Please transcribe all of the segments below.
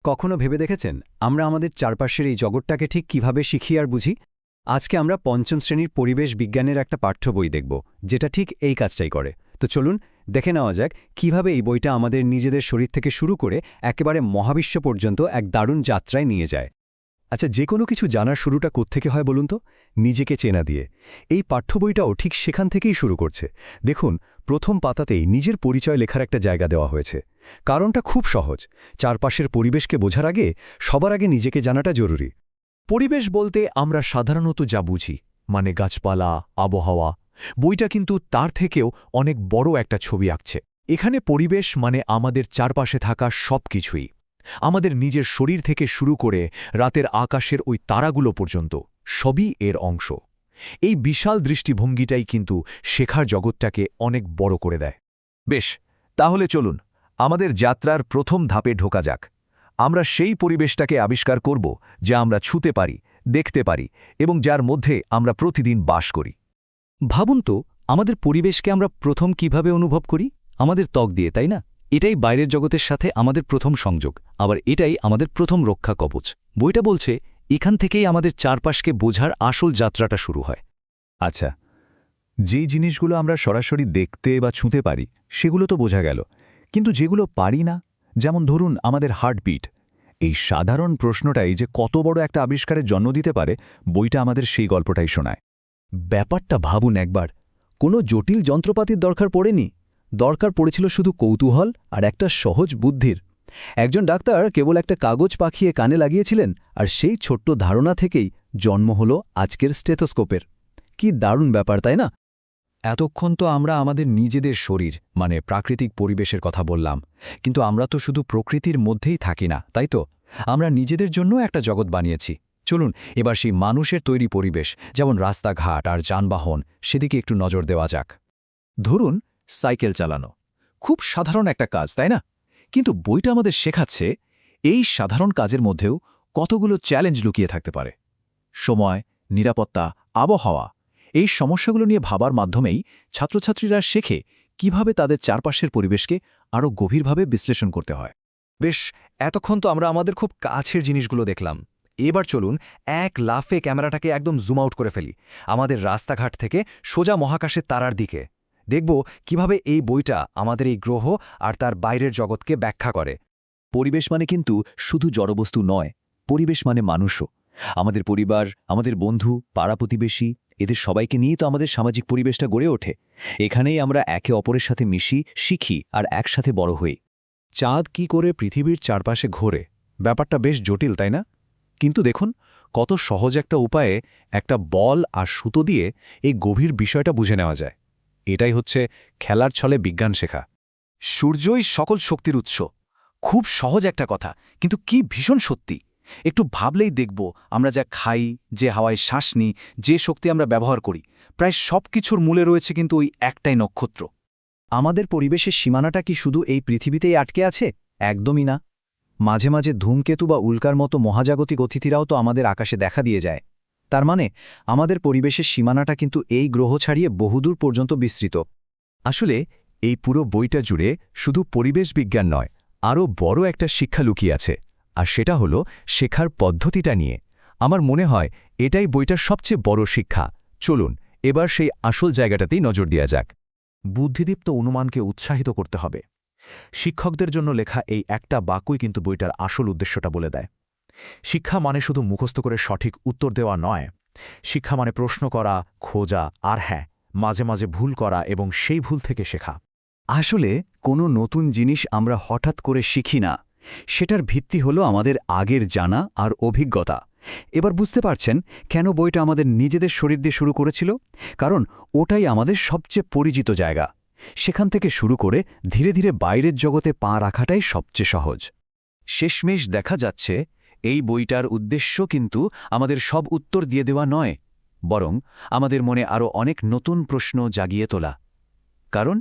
কখনো ভেবে দেখেছেন আমরা আমাদের চারপাশের এই জগৎটাকে ঠিক কিভাবে শিখি আর বুঝি? আজকে আমরা পঞ্চম শ্রেণীর পরিবেশ বিজ্ঞানের একটা পাঠ্য বই দেখব, যেটা ঠিক এই কাজটাই করে। তো চলুন দেখে নেওয়া যাক কিভাবে এই বইটা আমাদের নিজেদের শরীর থেকে শুরু করে একেবারে মহাবিশ্ব পর্যন্ত এক দারুণ যাত্রায় নিয়ে যায়। আচ্ছা, যে কোনো কিছু জানার শুরুটা কোত্থেকে হয় বলুন তো? নিজেকে চেনা দিয়ে। এই পাঠ্য বইটাও ঠিক সেখান থেকেই শুরু করছে। দেখুন, প্রথম পাতাতেই নিজের পরিচয় লেখার একটা জায়গা দেওয়া হয়েছে। কারণটা খুব সহজ। চারপাশের পরিবেশকে বোঝার আগে সবার আগে নিজেকে জানাটা জরুরি। পরিবেশ বলতে আমরা সাধারণত যা বুঝি, মানে গাছপালা, আবহাওয়া, বইটা কিন্তু তার থেকেও অনেক বড় একটা ছবি আঁকছে। এখানে পরিবেশ মানে আমাদের চারপাশে থাকা সব কিছুই, আমাদের নিজের শরীর থেকে শুরু করে রাতের আকাশের ওই তারাগুলো পর্যন্ত সবই এর অংশ। এই বিশাল দৃষ্টিভঙ্গিটাই কিন্তু শেখার জগৎটাকে অনেক বড় করে দেয়। বেশ, তাহলে চলুন আমাদের যাত্রার প্রথম ধাপে ঢোকা যাক। আমরা সেই পরিবেশটাকে আবিষ্কার করব যা আমরা ছুঁতে পারি, দেখতে পারি এবং যার মধ্যে আমরা প্রতিদিন বাস করি। ভাবুন তো, আমাদের পরিবেশকে আমরা প্রথম কিভাবে অনুভব করি? আমাদের ত্বক দিয়ে, তাই না? এটাই বাইরের জগতের সাথে আমাদের প্রথম সংযোগ, আবার এটাই আমাদের প্রথম রক্ষা কবচ। বইটা বলছে এখান থেকেই আমাদের চারপাশকে বোঝার আসল যাত্রাটা শুরু হয়। আচ্ছা, যেই জিনিসগুলো আমরা সরাসরি দেখতে বা ছুঁতে পারি সেগুলো তো বোঝা গেল, কিন্তু যেগুলো পারি না, যেমন ধরুন আমাদের হার্টবিট, এই সাধারণ প্রশ্নটাই যে কত বড় একটা আবিষ্কারের জন্ম দিতে পারে, বইটা আমাদের সেই গল্পটাই শোনায়। ব্যাপারটা ভাবুন একবার, কোনো জটিল যন্ত্রপাতির দরকার পড়েনি, দরকার পড়েছিল শুধু কৌতূহল আর একটা সহজ বুদ্ধির। একজন ডাক্তার কেবল একটা কাগজ পাখিয়ে কানে লাগিয়েছিলেন, আর সেই ছোট্ট ধারণা থেকেই জন্ম হলো আজকের স্টেথোস্কোপের। কি দারুণ ব্যাপার, তাই না? এতক্ষণ তো আমরা আমাদের নিজেদের শরীর মানে প্রাকৃতিক পরিবেশের কথা বললাম, কিন্তু আমরা তো শুধু প্রকৃতির মধ্যেই থাকি না, তাই তো? আমরা নিজেদের জন্য একটা জগৎ বানিয়েছি। চলুন এবার সেই মানুষের তৈরি পরিবেশ, যেমন রাস্তাঘাট আর যানবাহন, সেদিকে একটু নজর দেওয়া যাক। ধরুন সাইকেল চালানো, খুব সাধারণ একটা কাজ, তাই না? কিন্তু বইটা আমাদের শেখাচ্ছে এই সাধারণ কাজের মধ্যেও কতগুলো চ্যালেঞ্জ লুকিয়ে থাকতে পারে। সময়, নিরাপত্তা, আবহাওয়া, এই সমস্যাগুলো নিয়ে ভাবার মাধ্যমেই ছাত্রছাত্রীরা শেখে কিভাবে তাদের চারপাশের পরিবেশকে আরও গভীরভাবে বিশ্লেষণ করতে হয়। বেশ, এতক্ষণ তো আমরা আমাদের খুব কাছের জিনিসগুলো দেখলাম। এবার চলুন এক লাফে ক্যামেরাটাকে একদম জুম আউট করে ফেলি আমাদের রাস্তাঘাট থেকে সোজা মহাকাশের তারার দিকে। দেখব কিভাবে এই বইটা আমাদের এই গ্রহ আর তার বাইরের জগৎকে ব্যাখ্যা করে। পরিবেশ মানে কিন্তু শুধু জড়বস্তু নয়, পরিবেশ মানে মানুষও। আমাদের পরিবার, আমাদের বন্ধু, পাড়া প্রতিবেশী, এদের সবাইকে নিয়েই তো আমাদের সামাজিক পরিবেশটা গড়ে ওঠে। এখানেই আমরা একে অপরের সাথে মিশি, শিখি আর একসাথে বড় হই। চাঁদ কি করে পৃথিবীর চারপাশে ঘোরে, ব্যাপারটা বেশ জটিল, তাই না? কিন্তু দেখুন কত সহজ একটা উপায়ে একটা বল আর সুতো দিয়ে এই গভীর বিষয়টা বুঝে নেওয়া যায়। এটাই হচ্ছে খেলার ছলে বিজ্ঞান শেখা। সূর্যই সকল শক্তির উৎস। খুব সহজ একটা কথা, কিন্তু কি ভীষণ সত্যি। একটু ভাবলেই দেখব আমরা যা খাই, যে হাওয়ায় শ্বাস নিই, যে শক্তি আমরা ব্যবহার করি, প্রায় সব কিছুর মূলে রয়েছে কিন্তু ওই একটাই নক্ষত্র। আমাদের পরিবেশের সীমানাটা কি শুধু এই পৃথিবীতেই আটকে আছে? একদমই না। মাঝে মাঝে ধূমকেতু বা উল্কার মতো মহাজাগতিক অতিথিরাও তো আমাদের আকাশে দেখা দিয়ে যায়। তার মানে আমাদের পরিবেশের সীমানাটা কিন্তু এই গ্রহ ছাড়িয়ে বহুদূর পর্যন্ত বিস্তৃত। আসলে এই পুরো বইটা জুড়ে শুধু পরিবেশ বিজ্ঞান নয়, আরও বড় একটা শিক্ষা লুকিয়ে আছে, আর সেটা হলো শেখার পদ্ধতিটা নিয়ে। আমার মনে হয় এটাই বইটার সবচেয়ে বড় শিক্ষা। চলুন এবার সেই আসল জায়গাটাতেই নজর দেওয়া যাক। বুদ্ধিদীপ্ত অনুমানকে উৎসাহিত করতে হবে। শিক্ষকদের জন্য লেখা এই একটা বাক্যই কিন্তু বইটার আসল উদ্দেশ্যটা বলে দেয়। শিক্ষা মানে শুধু মুখস্থ করে সঠিক উত্তর দেওয়া নয়। শিক্ষা মানে প্রশ্ন করা, খোঁজা আর হ্যাঁ, মাঝে মাঝে ভুল করা এবং সেই ভুল থেকে শেখা। আসলে কোনো নতুন জিনিস আমরা হঠাৎ করে শিখি না, সেটার ভিত্তি হলো আমাদের আগের জানা আর অভিজ্ঞতা। এবার বুঝতে পারছেন কেন বইটা আমাদের নিজেদের শরীর দিয়ে শুরু করেছিল? কারণ ওটাই আমাদের সবচেয়ে পরিচিত জায়গা। সেখান থেকে শুরু করে ধীরে ধীরে বাইরের জগতে পা রাখাটাই সবচেয়ে সহজ। শেষমেশ দেখা যাচ্ছে এই বইটার উদ্দেশ্য কিন্তু আমাদের সব উত্তর দিয়ে দেওয়া নয়, বরং আমাদের মনে আরও অনেক নতুন প্রশ্ন জাগিয়ে তোলা। কারণ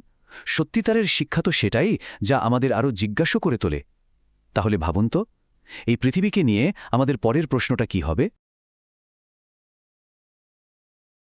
সত্যিকারের শিক্ষা তো সেটাই যা আমাদের আরও জিজ্ঞাসা করে তোলে। তাহলে ভাবুন তো, এই পৃথিবীকে নিয়ে আমাদের পরের প্রশ্নটা কি হবে?